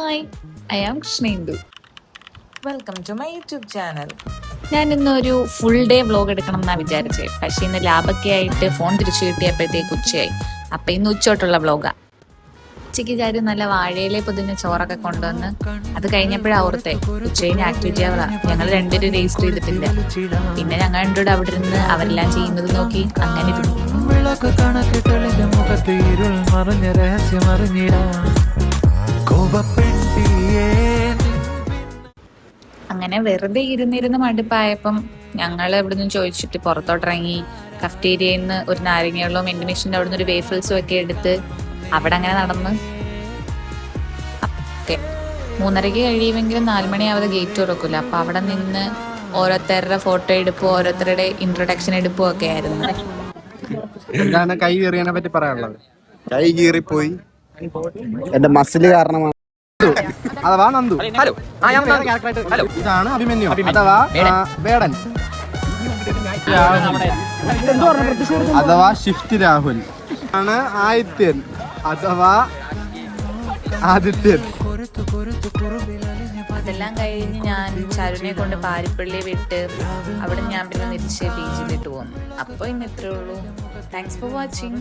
Hi, I am Krishnendu. Welcome to my YouTube channel. ഞാൻ ഇന്നൊരു full day vlog എടുക്കണം എന്നാണ് വിചാരിച്ചത്. പക്ഷെ ഇന്ന് ലാബൊക്കെ ആയിട്ട് ഫോൺ തിരിച്ചു കിട്ടിയപ്പോഴത്തേക്ക് ഉച്ചയായി. അപ്പം ഇന്ന് ഉച്ചോട്ടുള്ള വ്ലോഗാ. ഉച്ചയ്ക്ക് കാര്യം നല്ല വാഴയിലെ പൊതിഞ്ഞ ചോറൊക്കെ കൊണ്ടുവന്ന് അത് കഴിഞ്ഞപ്പോഴാണ് ഓർത്തെ ഉച്ചയിന് ആക്ടിവിറ്റി അവറാ. ഞങ്ങൾ രണ്ടുപേരും രജിസ്റ്റർ ചെയ്തിട്ടില്ല. പിന്നെ ഞങ്ങൾ രണ്ടുകൂടെ അവിടെ ഇരുന്ന് അവരെല്ലാം ചെയ്യുന്നത് നോക്കി അങ്ങനെ ഇരുന്നു. അങ്ങനെ വെറുതെ ഇരുന്നിരുന്ന് മടുപ്പായപ്പം ഞങ്ങൾ ഇവിടെ നിന്ന് ചോദിച്ചിട്ട് പുറത്തോട്ടിറങ്ങി കഫ്റ്റീരിയയിൽ നിന്ന് ഒരു നാരങ്ങയുള്ളതും ഇൻഡോനേഷ്യൻ്റെ അവിടെ നിന്ന് ഒരു വേഫിൾസും ഒക്കെ എടുത്ത് അവിടെ അങ്ങനെ നടന്ന് 3:30 കഴിയുമെങ്കിലും 4 മണിയാവാതെ ഗേറ്റ് തുറക്കില്ല. അപ്പം അവിടെ നിന്ന് ഓരോരുത്തരുടെ ഫോട്ടോ എടുപ്പും ഓരോരുത്തരുടെ ഇൻട്രൊഡക്ഷൻ എടുപ്പും ഒക്കെ ആയിരുന്നു. എന്താണ് കൈ കീറിയതിനെ പറ്റി പറയാനുള്ളത്? കൈ കീറിപ്പോയി, എന്റെ മസില് കാരണമാണ്. അഥവാ നന്ദു. ഇതാണ് അഭിമന്യു അഥവാ വേടൻ അഥവാ ഷിഫ്റ്റ് രാഹുൽ. ആണ് ആദിത്യൻ അഥവാ ആദിത്യൻ. അതെല്ലാം കഴിഞ്ഞ് ഞാൻ ചരുവിനെ കൊണ്ട് പാരിപ്പള്ളി വിട്ട് അവിടെ ഞാൻ പിന്നെ തിരിച്ച് ബീച്ചിലിട്ട് പോന്നു. അപ്പോൾ ഇന്ന് ഇത്രേ ഉള്ളൂ. Thanks for watching.